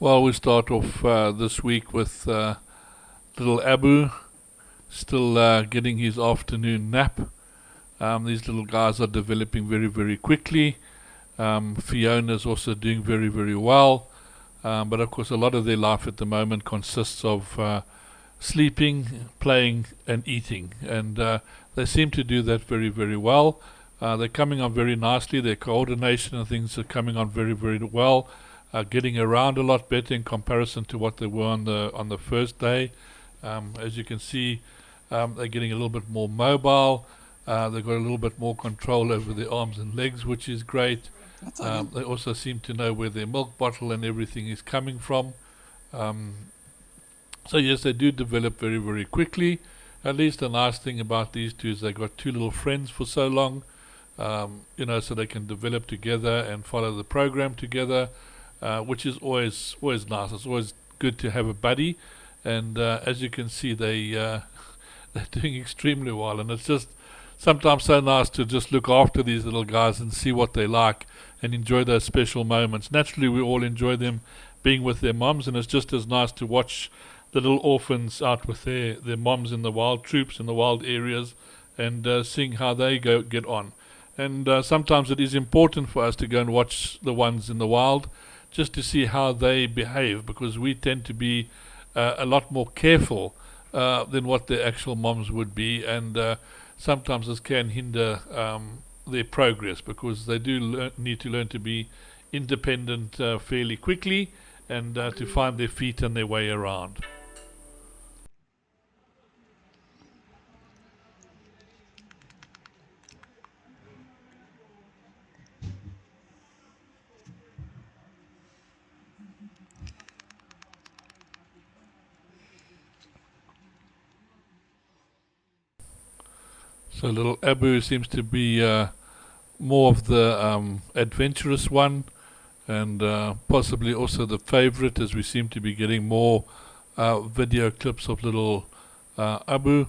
Well, we start off this week with little Abu, still getting his afternoon nap. These little guys are developing very, very quickly. Fiona's also doing very, very well. But of course, a lot of their life at the moment consists of sleeping, playing, and eating. And they seem to do that very, very well. They're coming on very nicely. Their coordination and things are coming on very, very well. Getting around a lot better in comparison to what they were on the first day. As you can see, they're getting a little bit more mobile. They've got a little bit more control over their arms and legs, which is great. They also seem to know where their milk bottle and everything is coming from. So yes, they do develop very, very quickly. At least the nice thing about these two is they got two little friends for so long, so they can develop together and follow the program together, which is always nice. It's always good to have a buddy, and as you can see, they're doing extremely well, and it's just sometimes so nice to just look after these little guys and see what they like and enjoy those special moments. Naturally, we all enjoy them being with their moms, and it's just as nice to watch the little orphans out with their moms in the wild troops in the wild areas and seeing how they get on. And sometimes it is important for us to go and watch the ones in the wild just to see how they behave, because we tend to be a lot more careful than what their actual moms would be, and sometimes this can hinder their progress, because they do need to learn to be independent fairly quickly and to find their feet and their way around. So little Abu seems to be more of the adventurous one, and possibly also the favorite, as we seem to be getting more video clips of little Abu.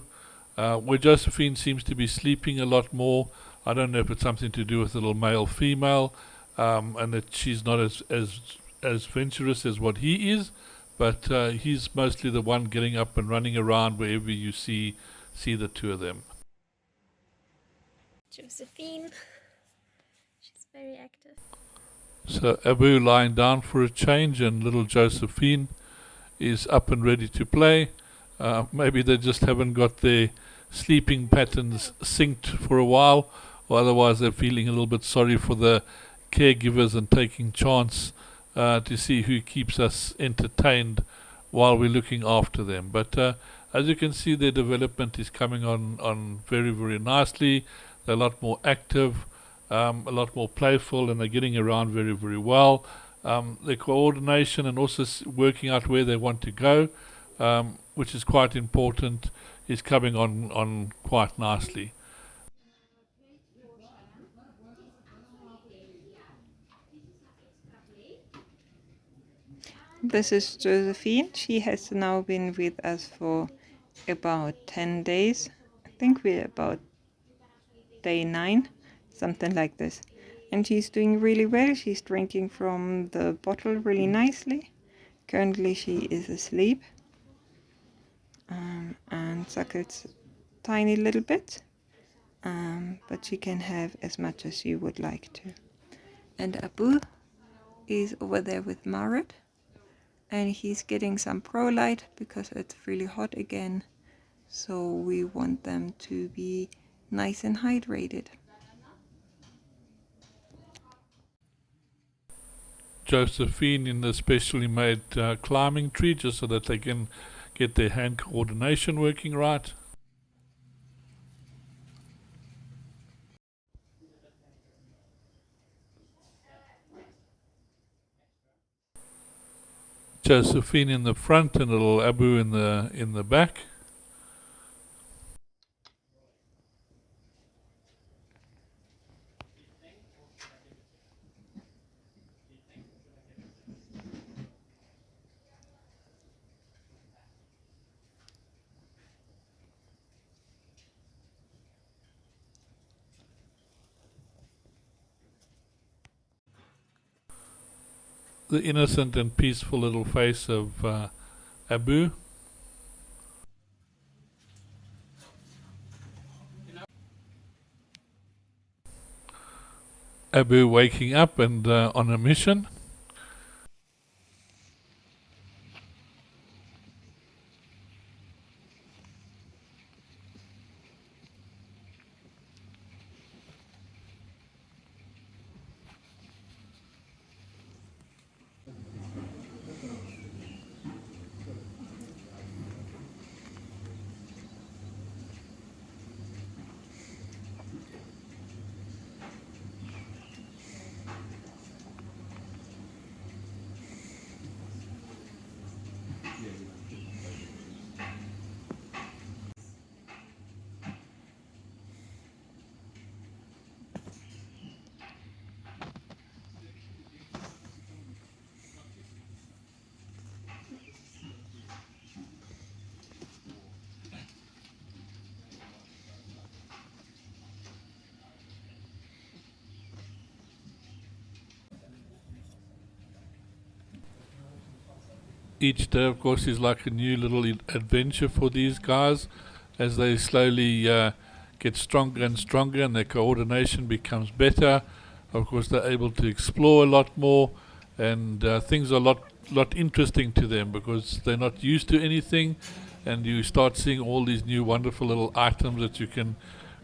Where Josephine seems to be sleeping a lot more. I don't know if it's something to do with little male female, and that she's not as venturous as what he is, but he's mostly the one getting up and running around wherever you see the two of them. Josephine. She's very active. So Abu lying down for a change, and little Josephine is up and ready to play. Maybe they just haven't got their sleeping patterns synced for a while, or otherwise they're feeling a little bit sorry for the caregivers and taking chance to see who keeps us entertained while we're looking after them. But as you can see, their development is coming on very, very nicely. They're a lot more active, a lot more playful, and they're getting around very, very well. Their coordination and also working out where they want to go, which is quite important, is coming on quite nicely. This is Josephine. She has now been with us for about 10 days. I think we're about day 9, something like this. And she's doing really well. She's drinking from the bottle really nicely. Currently she is asleep and suckles tiny little bit. But she can have as much as she would like to. And Abu is over there with Marit. And he's getting some pro light because it's really hot again, so we want them to be nice and hydrated. Josephine in the specially made climbing tree, just so that they can get their hand coordination working right. Josephine in the front and little Abu in the back. the innocent and peaceful little face of Abu. Abu waking up and on a mission. Each day, of course, is like a new little adventure for these guys as they slowly get stronger and stronger and their coordination becomes better. Of course, they're able to explore a lot more, and things are a lot interesting to them because they're not used to anything, and you start seeing all these new wonderful little items that you can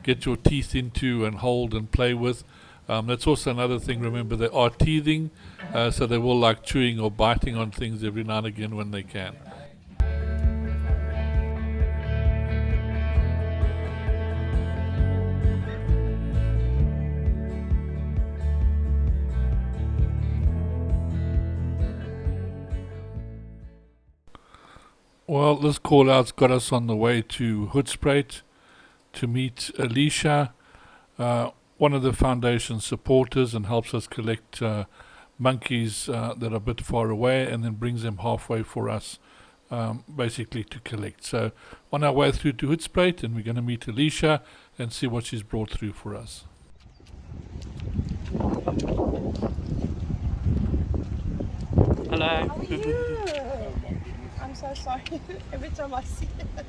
get your teeth into and hold and play with. That's also another thing. Remember, they are teething, so they will like chewing or biting on things every now and again when they can. Well, this call out's got us on the way to Hoedspruit to meet Alicia, one of the foundation's supporters, and helps us collect monkeys that are a bit far away and then brings them halfway for us basically to collect. So on our way through to Hoedspruit, and we're going to meet Alicia and see what she's brought through for us. Hello. How are you? I'm so sorry. Every time I see it.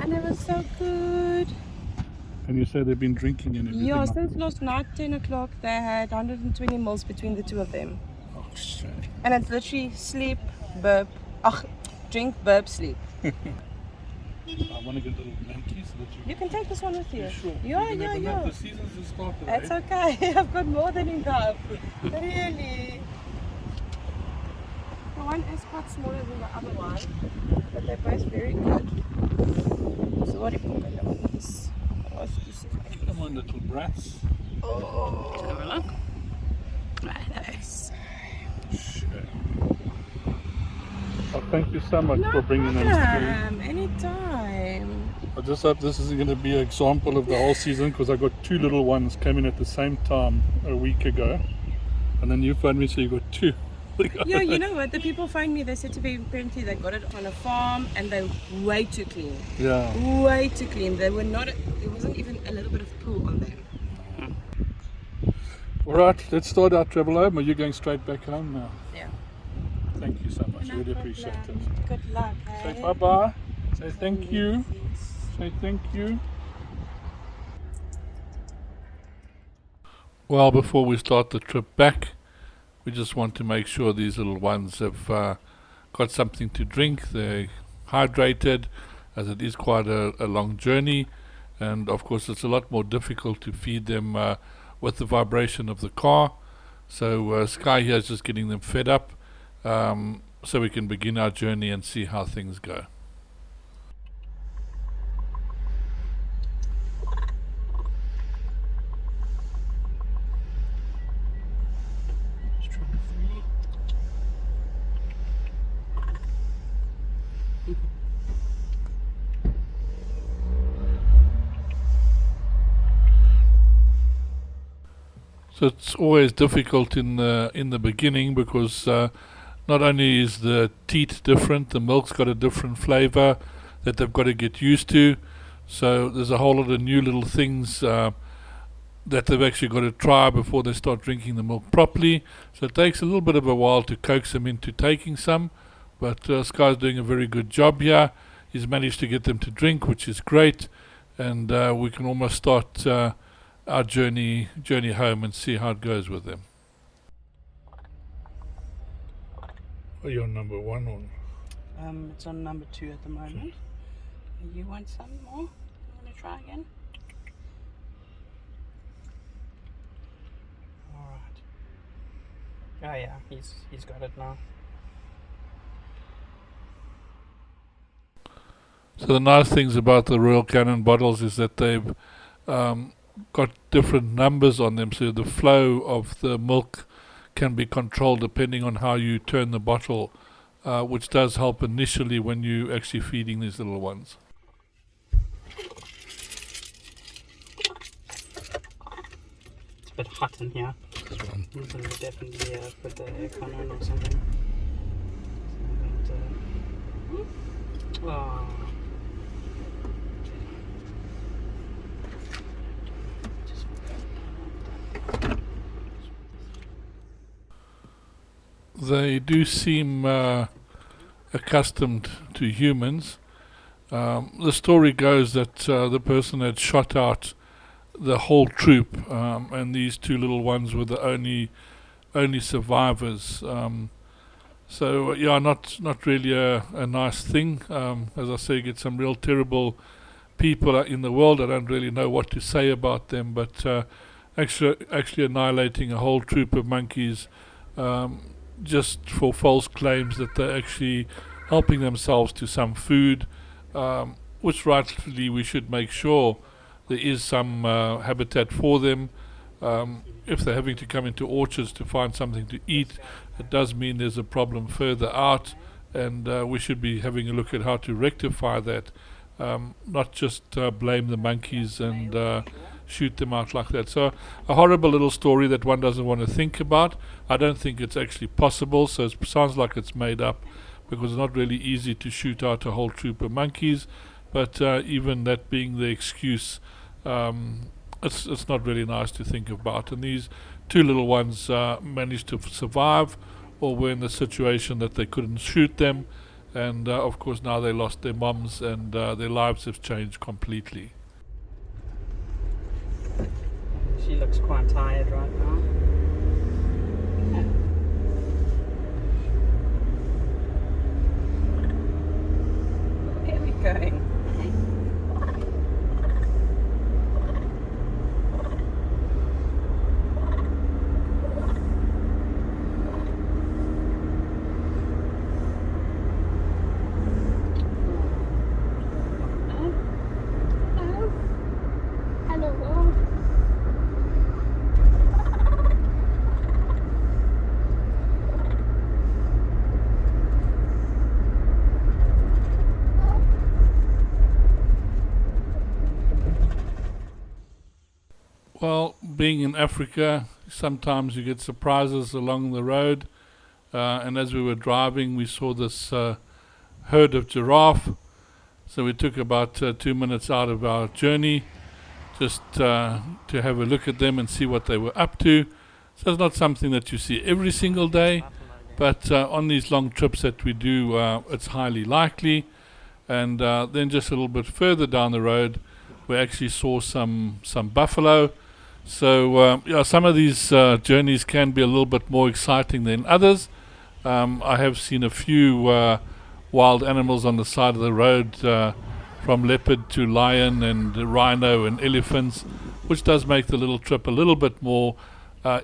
And it was so good. And you say they've been drinking and everything? Yeah, since last night, 10 o'clock, they had 120 mils between the two of them. Oh, shit. And it's literally sleep, burp, drink, burp, sleep. I want to get little blankies so that You can take this one with you. sure. Yeah, You never know. yeah. The season's just started. It's okay. I've got more than enough. Really. The one is quite smaller than the other one, but they're both very good. So what if you can look at this? Come on, little brats. Oh, have a look. Right, nice. Sure. Oh, thank you so much for bringing them through. Anytime. I just hope this isn't going to be an example of the whole season, because I got two little ones came in at the same time a week ago, and then you phoned me, so you got two. Yeah, you know what? The people find me, they said to me, apparently they got it on a farm and they're way too clean. Yeah. Way too clean. They were not, there wasn't even a little bit of poo on them. Alright, let's start our travel home. Are you going straight back home now? Yeah. Thank you so much. No Really problem. appreciate it. Good luck. Say bye-bye. Say thank you. Say thank you. Well, before we start the trip back, we just want to make sure these little ones have got something to drink. They're hydrated, as it is quite a long journey, and of course it's a lot more difficult to feed them with the vibration of the car. So Sky here is just getting them fed up so we can begin our journey and see how things go. So it's always difficult in the beginning, because not only is the teat different, the milk's got a different flavour that they've got to get used to. So there's a whole lot of new little things that they've actually got to try before they start drinking the milk properly. So it takes a little bit of a while to coax them into taking some, but Sky's doing a very good job here. He's managed to get them to drink, which is great, and we can almost start our journey home and see how it goes with them. Are you on number 1 or? It's on number 2 at the moment. You want some more? You want to try again? Alright. Oh yeah, he's got it now. So the nice things about the Royal Canin bottles is that they've got different numbers on them, so the flow of the milk can be controlled depending on how you turn the bottle, which does help initially when you're actually feeding these little ones. It's a bit hot in here. You can definitely put the aircon on or something. Oh. They do seem accustomed to humans. The story goes that the person had shot out the whole troop, and these 2 little ones were the only survivors. So yeah, not really a nice thing. As I say, you get some real terrible people in the world. I don't really know what to say about them, but actually annihilating a whole troop of monkeys just for false claims that they're actually helping themselves to some food, which rightfully we should make sure there is some habitat for them. If they're having to come into orchards to find something to eat, it does mean there's a problem further out, and we should be having a look at how to rectify that, not just blame the monkeys and shoot them out like that. So a horrible little story that one doesn't want to think about. I don't think it's actually possible, so it sounds like it's made up, because it's not really easy to shoot out a whole troop of monkeys, but even that being the excuse, it's not really nice to think about. And these 2 little ones managed to survive, or were in the situation that they couldn't shoot them, and of course now they lost their moms, and their lives have changed completely. She looks quite tired right now. Where are we going? Well, being in Africa, sometimes you get surprises along the road, and as we were driving we saw this herd of giraffe, so we took about 2 minutes out of our journey just to have a look at them and see what they were up to. So it's not something that you see every single day, but on these long trips that we do, it's highly likely. And then just a little bit further down the road we actually saw some buffalo. So yeah, some of these journeys can be a little bit more exciting than others. I have seen a few wild animals on the side of the road, from leopard to lion and rhino and elephants, which does make the little trip a little bit more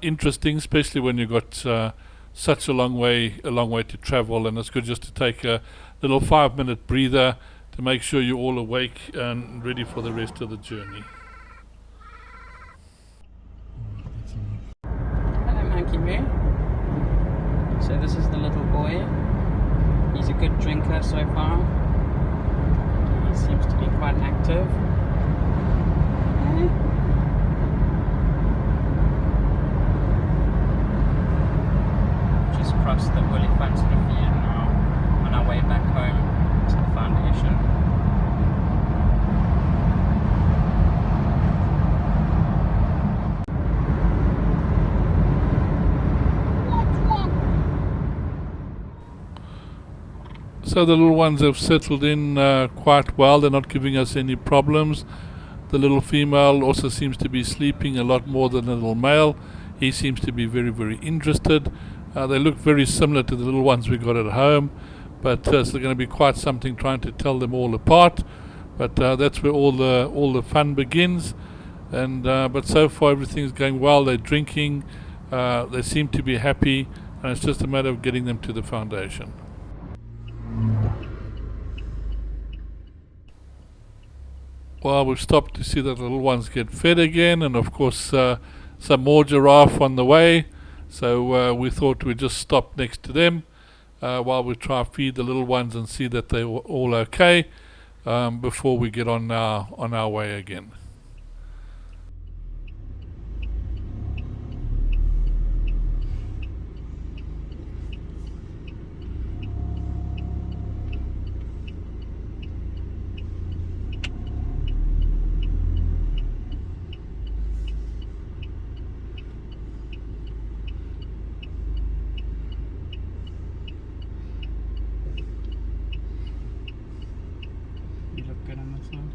interesting, especially when you've got such a long way to travel, and it's good just to take a little 5-minute breather to make sure you're all awake and ready for the rest of the journey. Hello, Monkey Moo. So this is the little boy. He's a good drinker so far. He seems to be quite active. Just crossed the Oliphant's Riviera now on our way back home to the foundation. So the little ones have settled in quite well. They're not giving us any problems. The little female also seems to be sleeping a lot more than the little male. He seems to be very, very interested. They look very similar to the little ones we got at home, but it's going to be quite something trying to tell them all apart. But that's where all the fun begins. And but so far everything's going well. They're drinking. They seem to be happy, and it's just a matter of getting them to the foundation. Well, we've stopped to see that the little ones get fed again, and of course some more giraffe on the way. So we thought we'd just stop next to them while we try to feed the little ones and see that they're all okay before we get on our way again. You look good on this one.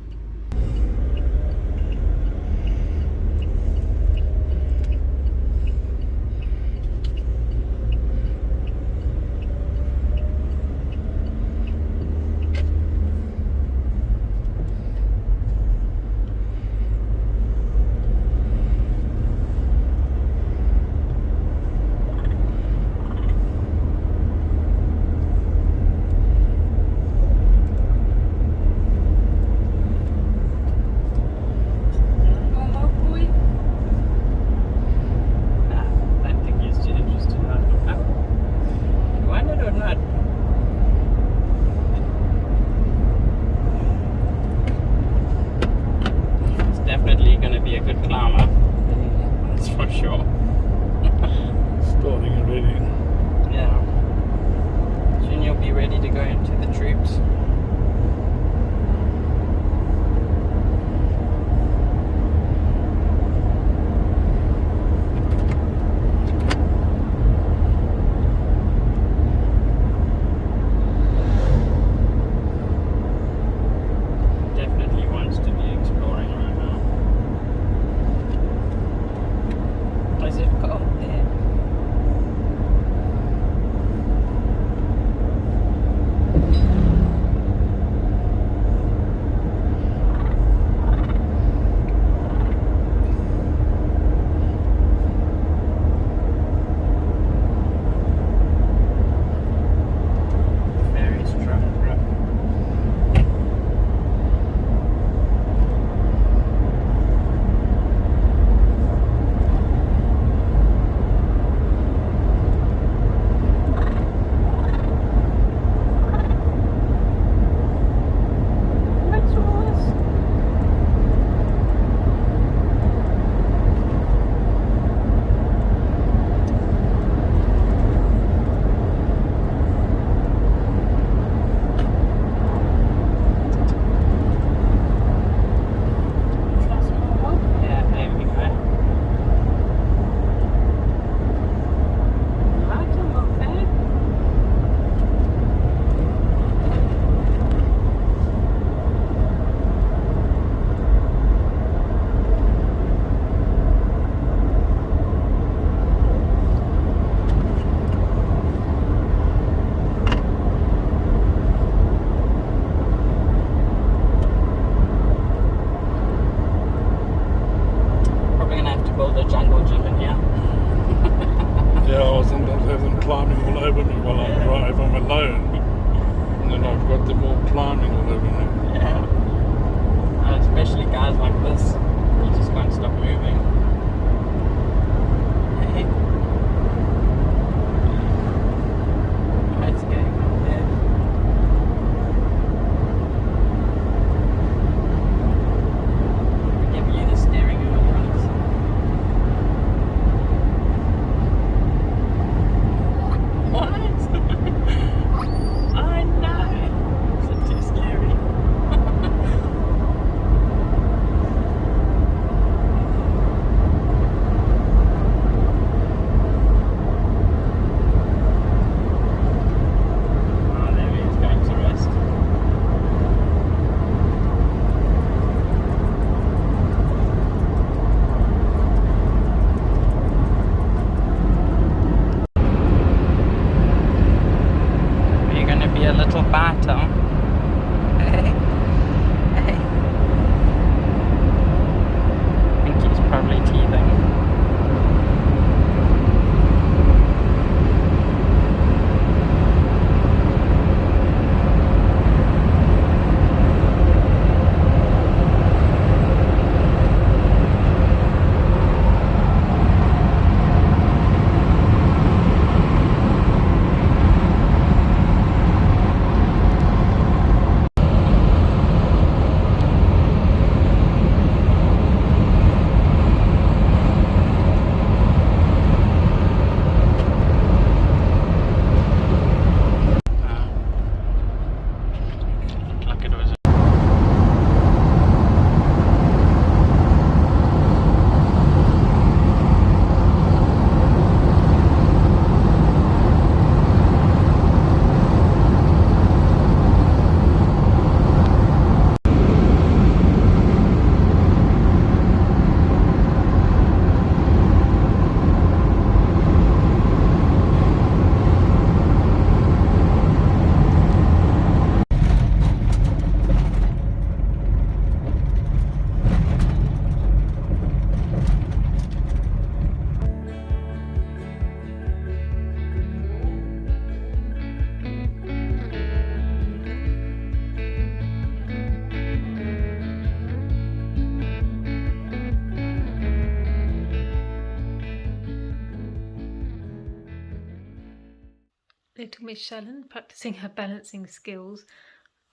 Little Miss Shallan practicing her balancing skills,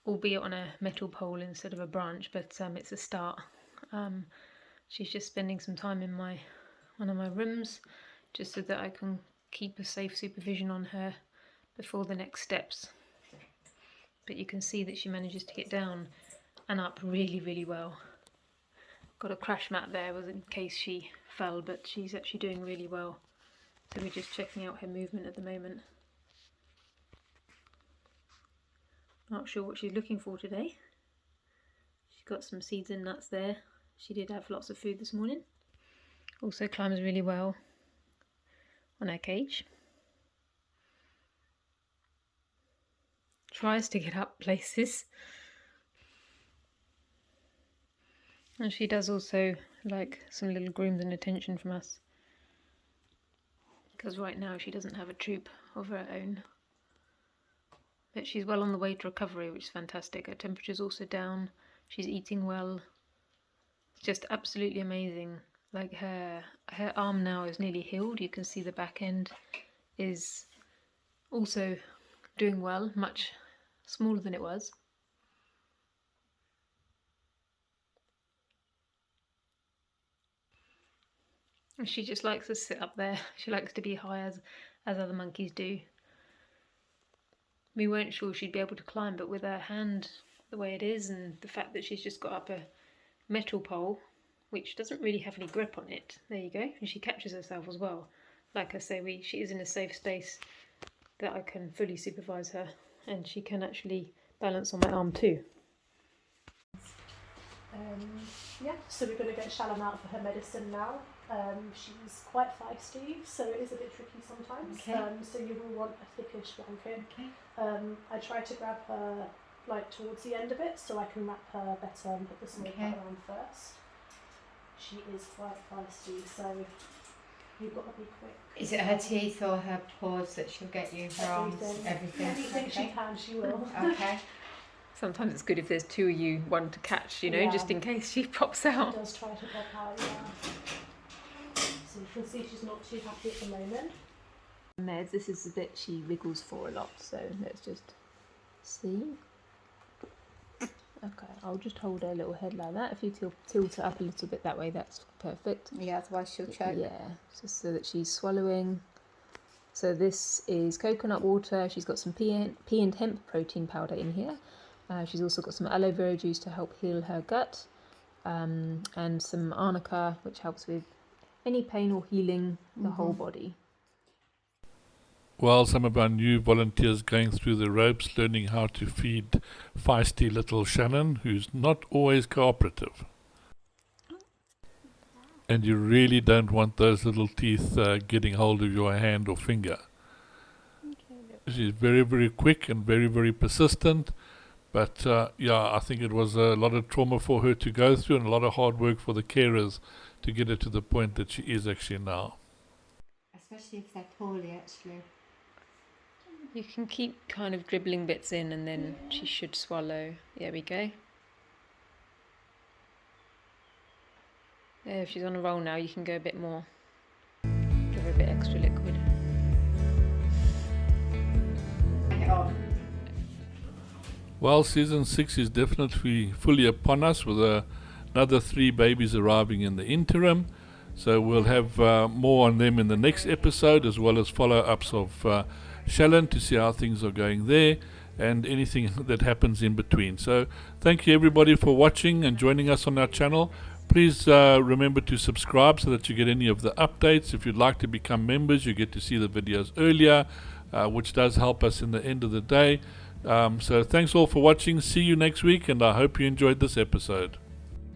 albeit on a metal pole instead of a branch, but it's a start. She's just spending some time in one of my rooms, just so that I can keep a safe supervision on her before the next steps. But you can see that she manages to get down and up really, really well. Got a crash mat there was in case she fell, but she's actually doing really well. So we're just checking out her movement at the moment. Not sure what she's looking for today. She's got some seeds and nuts there. She did have lots of food this morning. Also climbs really well on her cage. Tries to get up places. And she does also like some little grooming and attention from us. Because right now she doesn't have a troop of her own. But she's well on the way to recovery, which is fantastic. Her temperature's also down. She's eating well. It's just absolutely amazing. Like her arm now is nearly healed. You can see the back end is also doing well, much smaller than it was. And she just likes to sit up there. She likes to be high as other monkeys do. We weren't sure she'd be able to climb, but with her hand the way it is and the fact that she's just got up a metal pole, which doesn't really have any grip on it, there you go, and she catches herself as well. Like I say, she is in a safe space that I can fully supervise her, and she can actually balance on my arm too. Yeah, so we're going to get Shallan out for her medicine now. She's quite feisty, so it is a bit tricky sometimes. Okay. So you will want a thickish blanket. Okay. I try to grab her like towards the end of it so I can wrap her better and put the small part around first. She is quite feisty, so you've got to be quick. Is it her teeth or her paws that she'll get you? Her arms? Everything? Anything she can, she will. Okay. Sometimes it's good if there's two of you, one to catch, you know, Yeah. just in case she pops out. She does try to pop out, yeah. So you can see she's not too happy at the moment. And this is the bit she wriggles for a lot, so let's just see. Okay, I'll just hold her little head like that. If you tilt it up a little bit that way, that's perfect. Yeah, otherwise she'll choke. Yeah, just so that she's swallowing. So this is coconut water. She's got some pea and hemp protein powder in here. She's also got some aloe vera juice to help heal her gut, and some arnica, which helps with any pain or healing the whole body. While some of our new volunteers going through the ropes, learning how to feed feisty little Shannon, who's not always cooperative. And you really don't want those little teeth getting hold of your hand or finger. She's very, very quick and very, very persistent. But yeah, I think it was a lot of trauma for her to go through and a lot of hard work for the carers to get her to the point that she is actually now. Especially if they're poorly, actually. You can keep kind of dribbling bits in and then she should swallow. There we go. If she's on a roll now, you can go a bit more. Give her a bit extra liquid. Well, season 6 is definitely fully upon us with another 3 babies arriving in the interim. So we'll have more on them in the next episode, as well as follow-ups of Shallan to see how things are going there and anything that happens in between. So thank you everybody for watching and joining us on our channel. Please remember to subscribe so that you get any of the updates. If you'd like to become members, you get to see the videos earlier, which does help us in the end of the day. So thanks all for watching. See you next week, and I hope you enjoyed this episode.